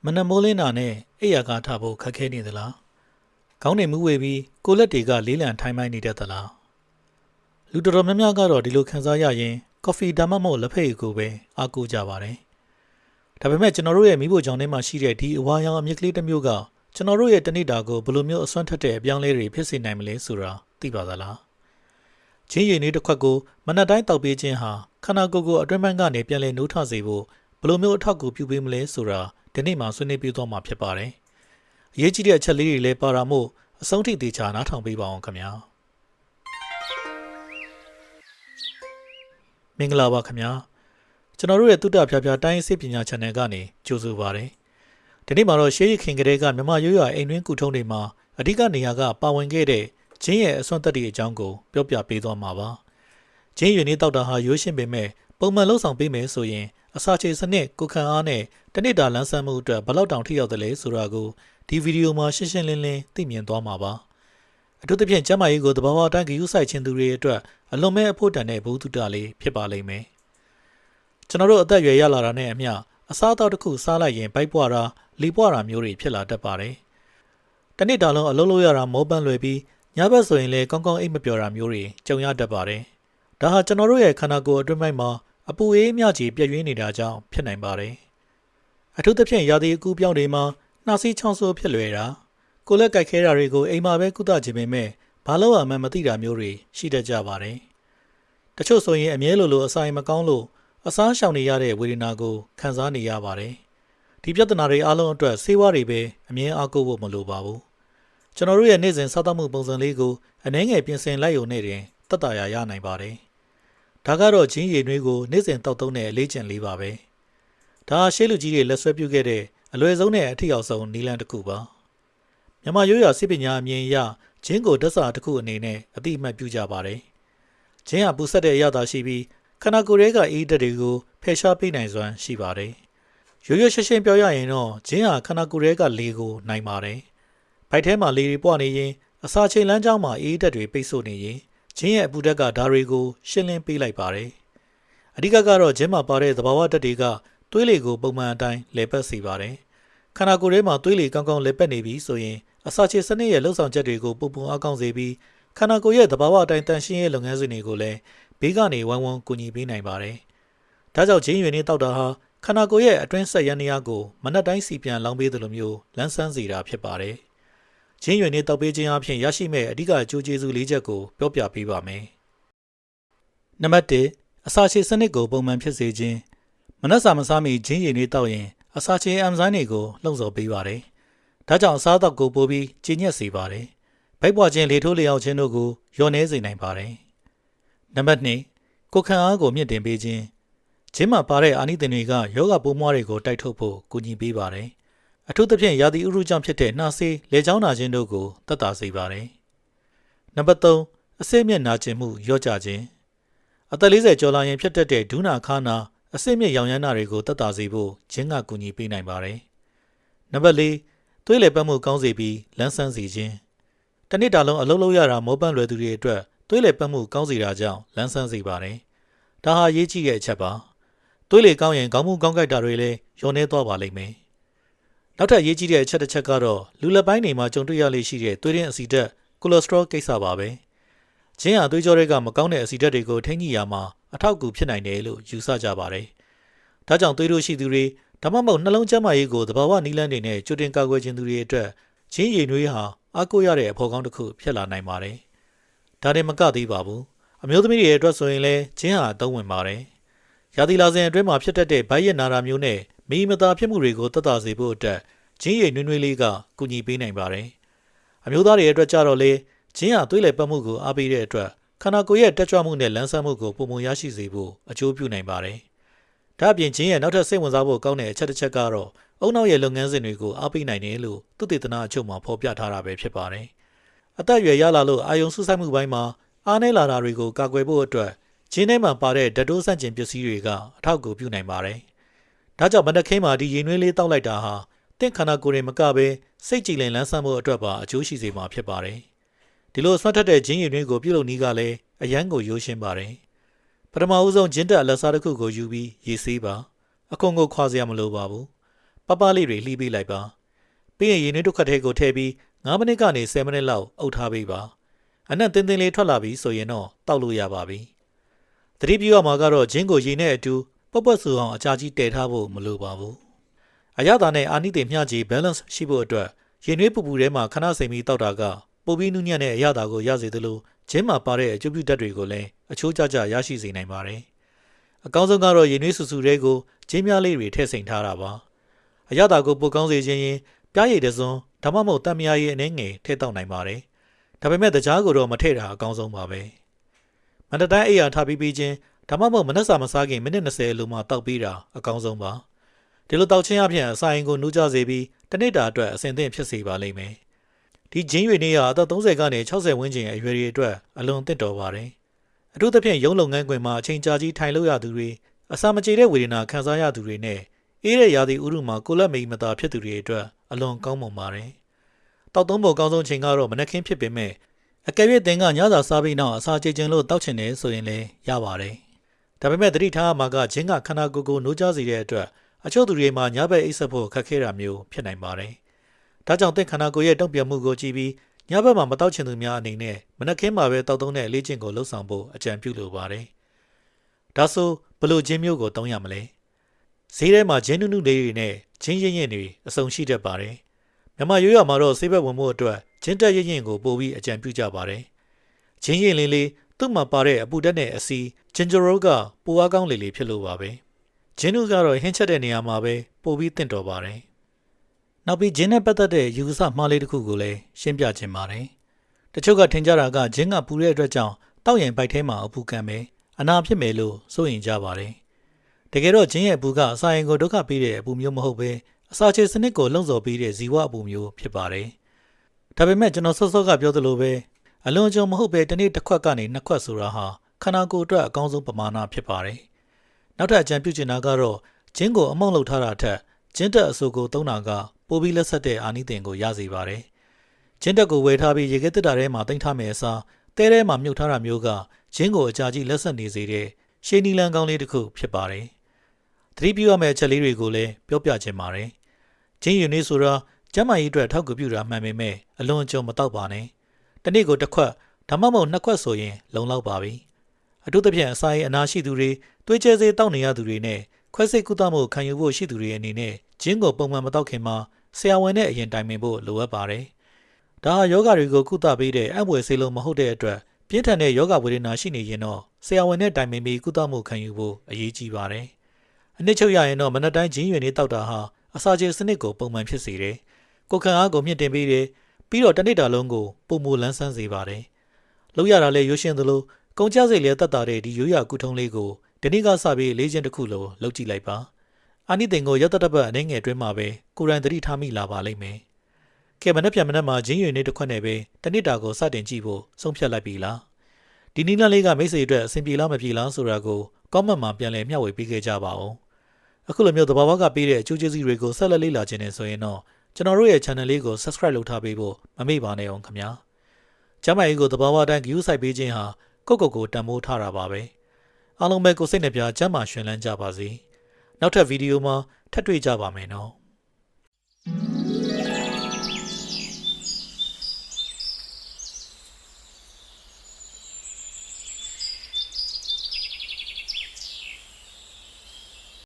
မနက်မိုးလင်းတာနဲ့အိယာကားထဖို့ခက်ခဲနေသလားခေါင်းနေမှုဝေပြီးကိုလက်တွေကလေးလံထိုင်းမိုင်းနေတတ်သလားလူတော်တော်များများကတော့ဒီလိုခံစားရရင်ကော်ဖီဒါမှမဟုတ်လက်ဖက်ရည်ကိုပဲအားကိုးကြပါတယ်ဒါပေမဲ့ကျွန်တော်တို့ရဲ့မိဖို့ကြောင့်ထဲမှာရှိတဲ့ဒီအဝါရောင်အမြင့်ကလေးတစ်မျိုးကကျွန်တော်တို့ရဲ့တနေ့တာကိုဘယ်လိုမျိုးအစွမ်းထက်တဲ့အပြောင်းလဲတွေဖြစ်စေနိုင်မလဲဆိုတာသိပါသလားချင်းရည်နွေးတစ်ခွက်ကိုမနက်တိုင်းတောက်ပေးခြင်းဟာခန္ဓာကိုယ်ကိုအတွင်းပိုင်းကနေပြန်လည်နှိုးထစေဖို့ဘယ်လိုမျိုးအထောက်အကူပြုပေးမလဲဆိုတာဒီနေ့မှဆွေးနွေးပြသွားမှာဖြစ်ပါတယ်အရေးကြီးတဲ့အချက်လေးတွေလည်းပါတာမို့အဆုံးထိသေချာနားထောင်ပေးပါအောင်ခင်ဗျာမင်္ဂလာပါခင်ဗျာကျွန်တော်တို့ရဲ့သုတဖျားဖျားတိုင်းစစ်ပညာ channel ကနေကြိုဆိုပါရစေဒီနေ့မှာတော့ရှေးရခင်ကလေးကမြန်မာရိုးရာအိမ်တွင်းကုထုံးတွေမှာအဓိကနေရာကပါဝင်ခဲ့တဲ့ဂျင်းရဲ့အစွမ်းတက်တဲ့အကြောင်းကိုပြောပြပေးသွားမှာပါဂျင်းရည်နေတောက်တာဟာရိုးရှင်းပေမဲ့ပုံမှန်လှုပ်ဆောင်ပေးမယ်ဆိုရင်အစာချေစနစ်ကိုခံအားနဲ့တနေ့တာလမ်းဆန်းမှုအတွက်ဘယ်လောက်တောင်ထိရောက်တယ်လဲဆိုတာကိုဒီဗီဒီယိုမှာရှင်းရှင်းလင်းလင်းသိမြင်သွားမှာပါအထူးသဖြင့်ကျန်းမာရေးကိုသဘာဝအတိုင်းဂရုစိုက်ခြင်းသူတွေအတွက်အလွန်မဲ့အဖို့တန်တဲ့ဘုသူတလေးဖြစ်ပါလိမ့်မယ်ကျွန်တော်တို့အသက်အရွယ်ရလာတာနဲ့အမျှအစားအသောက်တစ်ခုစားလိုက်ရင်ဗိုက်ပွားတာလီပွားတာမျိုးတွေဖြစ်လာတတ်ပါတယ်တနေ့တာလုံးအလုပ်လုပ်ရတာမောပန်းလွယ်ပြီးညဘက်ဆိုရင်လည်းကောင်းကောင်းအိပ်မပျော်တာမျိုးတွေကြုံရတတ်ပါတယ်ဒါဟာကျွန်တော်တို့ရဲ့ခန္ဓာကိုယ်အတွင်းပိုင်းမှာအပူအေးအမြကြီးပြည့်ရင်းနေတာကြောင့်ဖြစ်နိုင်ပါတယ်အထူးသဖြင့်ရာသီအကူးပြောင်းတွေမှာနှာစေးချောင်းဆိုးဖြစ်လွယ်တာကိုယ်လက်ကိုက်ခဲတာတွေကိုအိမ်မှာပဲကုသခြင်းပေမဲ့ဘာလို့အမှန်မသိတာမျိုးတွေရှိတတ်ကြပါတယ်တချို့ဆိုရင်အမြဲလိုအစာအိမ်မကောင်းလို့အစားရှောင်နေရတဲ့ဝေဒနာကိုခံစားနေရပါတယ်ဒီပြဿနာတွေအားလုံးအတွက်ဆေးဝါးတွေပဲအမြဲအားကိုးဖို့မလိုပါဘူးကျွန်တော်တို့ရဲ့နေ့စဉ်စားသောက်မှုပုံစံလေးကိုအနည်းငယ်ပြင်ဆင်လိုက်ရုံနဲ့တင်သက်သာရာရနိုင်ပါတယ်ဒါကတော့ဂျင်းရည်နွေးကိုနေ့စဉ်တောက်သုံးတဲ့အလေးကျင့်လေးပါပဲဒါဟာရှေးလူကြီးတွေလက်ဆွဲပြုခဲ့တဲ့အလွယ်ဆုံးနဲ့အထီရောက်ဆုံးနည်းလမ်းတစ်ခုပါမြန်မာရိုးရာစစ်ပညာအမြင်အရဂျင်းကိုဓာတ်စာတစ်ခုအနေနဲ့အတိအမှတ်ပြုကြပါတယ်ဂျင်းဟာပူဆက်တဲ့အရသာရှိပြီးခန္ဓာကိုယ်ရဲ့ကအေးဓာတ်တွေကိုဖယ်ရှားပေးနိုင်စွမ်းရှိပါတယ်ရိုးရိုးရှင်းရှင်းပြောရရင်တော့ဂျင်းဟာခန္ဓာကိုယ်ရဲ့ကလေကိုနိုင်ပါတယ်ဗိုက်ထဲမှာလေတွေပွားနေရင်အစာချိန်လမ်းကြောင်းမှာအေးဓာတ်တွေပိတ်ဆို့နေရင်ဂျင်းရဲ့အပူဓာတ်ကဓာတ်တွေကိုရှင်းလင်းပေးလိုက်ပါတယ်အဓိကကတော့ဂျင်းမှာပါတဲ့သဘာဝဓာတ်တွေကသွေးလေကိုပုံမှန်အတိုင်းလဲပတ်စေပါတယ်ခန္ဓာကိုယ်ထဲမှာသွေးလေကောင်းကောင်းလဲပတ်နေပြီဆိုရင်အစာချေစနစ်ရဲ့လှုပ်ဆောင်ချက်တွေကိုပုံပုံအားကောင်းစေပြီးခန္ဓာကိုယ်ရဲ့သဘာဝအတိုင်းတန်ရှင်းရဲ့လုပ်ငန်းစဉ်တွေကိုလည်းဘေးကနေဝိုင်းဝန်းကူညီပေးနိုင်ပါတယ်ဒါကြောင့်ဂျင်းရွေနေတောက်တာဟာခန္ဓာကိုယ်ရဲ့အတွင်းဆက်ရန်နေရာကိုမနက်တိုင်းစီပြန်လောင်းပေးသလိုမျိုးလန်းဆန်းစေတာဖြစ်ပါတယ်ဂျင်းရွေနေတောက်ပေးခြင်းအပြင်ရရှိမဲ့အဓိကအကျိုးကျေးဇူး၄ချက်ကိုပြောပြပေးပါမယ်နံပါတ်1အစာချေစနစ်ကိုပုံမှန်ဖြစ်စေခြင်းမနက်စာမစားမီဂျင်းရည်နေတောက်ရင်အစာချေအမ်ဇိုင်းတွေကိုလှုံ့ဆော်ပေးပါတယ်။ဒါကြောင့်အစားအသောက်ကိုပိုပြီးကျဉ်ညက်စေပါတယ်။ဗိုက်ပွားခြင်းလေထိုးလျောက်ခြင်းတို့ကိုလျော့နည်းစေနိုင်ပါတယ်။နံပါတ်2ကိုယ်ခံအားကိုမြင့်တင်ပေးခြင်းဂျင်းမှာပါတဲ့အာနိသင်တွေကယောဂပိုးမွှားတွေကိုတိုက်ထုတ်ဖို့ကူညီပေးပါတယ်။အထူးသဖြင့်ရာသီဥတုကြောင့်ဖြစ်တဲ့နှာစေးလေချောင်းနာခြင်းတို့ကိုသက်သာစေပါတယ်။နံပါတ်3အဆိပ်မြင့်နာကျင်မှုလျော့ကျခြင်းအသက်40ကျော်လာရင်ဖြစ်တတ်တဲ့ဒူးနာခါနာအဆိပ်မြင့်ရောင်ရမ်းတာတွေကိုသက်သာစေဖို့ဂျင်းကကူညီပေးနိုင်ပါတယ်။နံပါတ်4သွေးလည်ပတ်မှုကောင်းစေပြီးလန်းဆန်းစေခြင်းတနေ့တာလုံးအလုပ်လုပ်ရတာမောပန်းလွယ်သူတွေအတွက်သွေးလည်ပတ်မှုကောင်းစေတာကြောင့်လန်းဆန်းစေပါတယ်။ဒါဟာရေးကြည့်တဲ့အချက်ပါ။သွေးလေကောင်းရင်ခေါင်းမှုကောင်းကိုက်တာတွေလည်းလျော့နေသွားပါလိမ့်မယ်။နောက်ထပ်ရေးကြည့်တဲ့အချက်တစ်ချက်ကတော့လူလက်ပိုင်းတွေမှာကြုံတွေ့ရလေရှိတဲ့သွေးရင်းအဆီဓာတ်ကိုလက်စထရောကိစ္စပါပဲ။ဂျင်းဟာသွေးကြောတွေကမကောင်းတဲ့အဆီဓာတ်တွေကိုထိန်းညှိရမှာအထောက်အကူဖြစ်နိုင်တယ်လို့ယူဆကြပါတယ်။ဒါကြောင့်သွေးတို့ရှိသူတွေဒါမှမဟုတ်နှလုံးကျန်းမာရေးကိုသဘာဝနည်းလမ်းတွေနဲ့ကြိုတင်ကာကွယ်ခြင်းသူတွေအတွက်ဂျင်းရည်နွေးဟာအားကိုးရတဲ့အဖို့ကောင်းတစ်ခုဖြစ်လာနိုင်ပါတယ်။ဒါတင်မကသေးပါဘူး။အမျိုးသမီးတွေအတွက်ဆိုရင်လည်းဂျင်းဟာအသုံးဝင်ပါတယ်။ရာသီလာစဉ်အတွင်းမှာဖြစ်တတ်တဲ့ဗိုက်ရနာတာမျိုးနဲ့မီးမသာဖြစ်မှုတွေကိုသက်သာစေဖို့အတွက်ဂျင်းရည်နွေးလေးကကူညီပေးနိုင်ပါတယ်။အမျိုးသားတွေအတွက်ကြတော့လေဂျင်းဟာသွေးလည်ပတ်မှုကိုအားပေးတဲ့အတွက်ခန္ဓာကိုယ်ရဲ့တက်ကြွမှုနဲ့လန်းဆန်းမှုကိုပုံမှန်ရရှိစေဖို့အကျိုးပြုနိုင်ပါတယ်။ဒါ့အပြင်ဂျင်းရဲ့နောက်ထပ်စိတ်ဝင်စားဖို့ကောင်းတဲ့အချက်တစ်ချက်ကတော့အုံနောက်ရဲ့လုပ်ငန်းစဉ်တွေကိုအားပေးနိုင်တယ်လို့သုတေသနအချို့မှာဖော်ပြထားတာပဲဖြစ်ပါတယ်။အသက်အရွယ်ရလာလို့အာယုံစူးစိုက်မှုပိုင်းမှာအားနည်းလာတာတွေကိုကာကွယ်ဖို့အတွက်ဂျင်းထဲမှာပါတဲ့ဓာတ်တိုးဆန့်ကျင်ပစ္စည်းတွေကအထောက်အကူပြုနိုင်ပါတယ်။ဒါကြောင့်မနက်ခင်းမှာဒီရည်နွေးလေးတောက်လိုက်တာဟာတင့်ခန္ဓာကိုယ်တွေမကဘဲစိတ်ကြည်လင်လန်းဆန်းမှုအတွက်ပါအကျိုးရှိစေမှာဖြစ်ပါတယ်။ဒီလိုဆွတ်ထက်တဲ့ဂျင်းရည်နွေးကိုပြုလုပ်နည်းကလည်းအရန်ကိုရိုးရှင်းပါတယ်ပထမဦးဆုံးဂျင်းတက်အလက်စားတစ်ခုကိုယူပြီးရေဆေးပါအခွန်ကိုခွာစရာမလိုပါဘူး ပလေးတွေလှီးပေးလိုက်ပါပြီးရင်ရေနွေးတစ်ခွက်ထဲကိုထည့်ပြီး9မိနစ်ကနေ10မိနစ်လောက်အုပ်ထားပေးပါအနက်တင်းတင်းလေးထွက်လာပြီဆိုရင်တော့တောက်လို့ရပါပြီသတိပြုရမှာကတော့ဂျင်းကိုရေနဲ့အတူပွက်ဆူအောင်အကြာကြီးတည်ထားဖို့မလိုပါဘူးအရသာနဲ့အာနိသင်မျှကြီး balance ရှိဖို့အတွက်ရေနွေးပူထဲမှာခဏစိမ်ပြီးတောက်တာကပိုပြီးနုညံ့တဲ့အရသာကိုရစေသလိုဂျင်းမှာပါတဲ့အကျိုးပြုတတ်တွေကိုလည်းအချိုးကျကျရရှိစေနိုင်ပါတယ်အကောင်းဆုံးကတော့ရေနွေးဆူဆူတွေကိုဂျင်းများလေးတွေထည့်စိမ်ထားတာပါအရသာကိုပိုကောင်းစေခြင်းရင်ပြားရည်တစွန်းဒါမှမဟုတ်တံမြားရည်အနေငယ်ထည့်တောက်နိုင်ပါတယ်ဒါပေမဲ့တကြားကိုတော့မထည့်တာအကောင်းဆုံးပါပဲမနက်တိုင်းအိယာထားပြီးခြင်းဒါမှမဟုတ်မနက်စာမစားခင်မိနစ်20အလိုမှတောက်ပြီးတာအကောင်းဆုံးပါဒီလိုတောက်ခြင်းအပြင်အစာအိမ်ကိုနှူးကြစေပြီးတစ်နေ့တာအတွက်အဆင်သင့်ဖြစ်စေပါလိမ့်မယ်ဒီဂျင်းရွေနေရအသက်30ကနေ60ဝန်းကျင်အရွယ်တွေအတွက်အလွန်သင့်တော်ပါတယ်အထူးသဖြင့်ရုံးလုပ်ငန်းခွင်မှာအချိန်ကြာကြီးထိုင်လို့ရသူတွေအစာမကြေတဲ့ဝေဒနာခံစားရသူတွေနဲ့အေးတဲ့ရာသီဥတုမှာကိုလက်မိမသာဖြစ်သူတွေအတွက်အလွန်ကောင်းမွန်ပါတယ်တောက်သုံးဖို့အကောင်းဆုံးချိန်ကတော့မနက်ခင်းဖြစ်ပေမဲ့အကယ်၍သင်ကညစာစားပြီးနောက်အစာကြေခြင်းလို့တောက်ချင်တယ်ဆိုရင်လည်းရပါတယ်ဒါပေမဲ့သတိထားမှာကဂျင်းကခန္ဓာကိုယ်ကိုနှိုးကြစေတဲ့အတွက်အချို့သူတွေမှာညဘက်အိပ်စက်ဖို့ခက်ခဲတာမျိုးဖြစ်နိုင်ပါတယ်ဒါကြောင့်သင်ခန္ဓာကိုယ်ရဲ့တုံ့ပြန်မှုကိုကြည့်ပြီးညဘက်မှာမတောက်ချင်သူများအနေနဲ့မနက်ခင်းမှာပဲတောက်သုံးတဲ့အလေးကျင့်ကိုလှုပ်ဆောင်ဖို့အကြံပြုလိုပါတယ်ဒါဆိုဘလို့ဂျင်းမျိုးကိုသုံးရမလဲဈေးထဲမှာဂျင်းနုနုလေးတွေနဲ့ဂျင်းရင့်ရင့်တွေအစုံရှိတတ်ပါတယ်မြန်မာရိုးရမှာတော့ဆေးဘက်ဝင်မှုအတွက်ဂျင်းတက်ရင့်ရင့်ကိုပို့ပြီးအကြံပြုကြပါတယ်ဂျင်းရင့်လေးသူ့မှာပါတဲ့အပူဓာတ်နဲ့အစီဂျင်ဂျာရိုးကပိုအားကောင်းလေးဖြစ်လို့ပါပဲဂျင်းနုကတော့ဟင်းချက်တဲ့နေရာမှာပဲပို့ပြီးတင့်တော်ပါတယ်နောက်ပြီးဂျင်းနဲ့ပတ်သက်တဲ့ယူဆမှားလေးတစ်ခုကိုလည်းရှင်းပြခြင်းပါတယ်တချို့ကထင်ကြတာကဂျင်းကပူတဲ့အတွက်ကြောင့်တောက်ရင်ပိုက်ထဲမှာအပူခံမယ်အနာဖြစ်မယ်လို့စိုးရင်ကြပါတယ်တကယ်တော့ဂျင်းရဲ့အပူကအစာရင်ကိုဒုက္ခပေးတဲ့အပူမျိုးမဟုတ်ပဲအစာချေစနစ်ကိုလှုံ့ဆော်ပေးတဲ့ဇီဝအပူမျိုးဖြစ်ပါတယ်ဒါပေမဲ့ကျွန်တော်စောစောကပြောသလိုပဲအလွန်ကြုံမဟုတ်ပဲတစ်နေ့တစ်ခွက်ကနေနှစ်ခွက်ဆိုတာဟာခန္ဓာကိုယ်အတွက်အကောင်းဆုံးပမာဏဖြစ်ပါတယ်နောက်ထပ်အကြံပြုချင်တာကတော့ဂျင်းကိုအမောင့်လုပ်ထားတာထက်ဂျင်းတက်အဆိုကိုသုံးတာကပိုပြီးလက်ဆက်တဲ့အာနိသင်ကိုရစေပါတယ်ဂျင်းတက်ကိုဝယ်ထားပြီးရေခဲတက်တာထဲမှာတင်ထားမယ်အစားတဲထဲမှာမြုပ်ထားတာမျိုးကဂျင်းကိုအကြာကြီးလက်ဆက်နေစေတဲ့ရှေးနီလန်းကောင်းလေးတစ်ခုဖြစ်ပါတယ်သတိပြုရမယ့်အချက်လေးတွေကိုလည်းပြောပြချင်ပါတယ်ဂျင်းယူနေဆိုတာကျန်းမာရေးအတွက်ထောက်ကူပြုတာမှန်ပေမဲ့အလွန်အကျွံမတောက်ပါနဲ့တစ်နေ့ကိုတစ်ခွက်ဒါမှမဟုတ်နှစ်ခွက်ဆိုရင်လုံလောက်ပါပြီအထူးသဖြင့်အစာရေအနာရှိသူတွေသွေးကျဲစေးတောက်နေရသူတွေနဲ့ခွဲစိတ်ကုသမှုခံယူဖို့ရှိသူတွေအနေနဲ့ဂျင်းကိုပုံမှန်မတောက်ခင်မှာဆရာဝန်နဲ့အရင်တိုင်ပင်ဖို့လိုအပ်ပါတယ်ဒါဟာယောဂတွေကိုကုသပေးတဲ့အံ့ဖွယ်ဆေးလုံးမဟုတ်တဲ့အတွက်ပြင်းထန်တဲ့ယောဂဝေဒနာရှိနေရင်တော့ဆရာဝန်နဲ့တိုင်ပင်ပြီးကုသမှုခံယူဖို့အရေးကြီးပါတယ်အနည်းချုပ်ရရင်တော့မနက်တိုင်းဂျင်းရွေနေတောက်တာဟာအစာချေစနစ်ကိုပုံမှန်ဖြစ်စေတယ်ကိုယ်ခံအားကိုမြင့်တင်ပေးတယ်ပြီးတော့တစ်နေ့တာလုံးကိုပုံမူလန်းဆန်းစေပါတယ်လုပ်ရတာလည်းရိုးရှင်းသလိုကုန်ကျစရိတ်လည်းတတ်တာတဲ့ဒီရိုးရာကုထုံးလေးကိုဒီနေ့ကစပြီးလေ့ကျင့်တစ်ခုလိုလုပ်ကြည့်လိုက်ပါအာနိသင်ကိုရက်တပတ်အနေငယ်အတွင်းမှာပဲကိုယ်တိုင်သတိထားမိလာပါလိမ့်မယ်ကဲမနေ့ပြန်မနေ့မှာဂျင်းရွေနေတစ်ခွက်နဲ့ပဲတစ်နေ့တာကိုစတင်ကြည့်ဖို့ဆုံးဖြတ်လိုက်ပြီလားဒီနည်းလမ်းလေးကမိတ်ဆွေအတွက်အဆင်ပြေလားမပြေလားဆိုတာကိုကောမန့်မှာပြန်လည်မျှဝေပေးခဲ့ကြပါဦးအခုလိုမျိုးသဘာဝကပေးတဲ့အကျိုးကျေးဇူးတွေကိုဆက်လက်လေ့လာခြင်းနဲ့ဆိုရင်တော့ကျွန်တော်တို့ရဲ့ channel လေးကို subscribe လုပ်ထားပေးဖို့မမေ့ပါနဲ့အောင်ခင်ဗျာကျမ်းမာရေးကိုသဘာဝအတိုင်း view စိုက်ပေးခြင်းဟာကိုယ့်တန်ဖိုးထားတာပါပဲအားလုံးပဲကိုယ်စိတ်နှပြကျမ်းမာရှင်လန်းကြပါစေနောက်ထပ်ဗီဒီယိုမှာထပ်တွေ့ကြပါမယ်နော်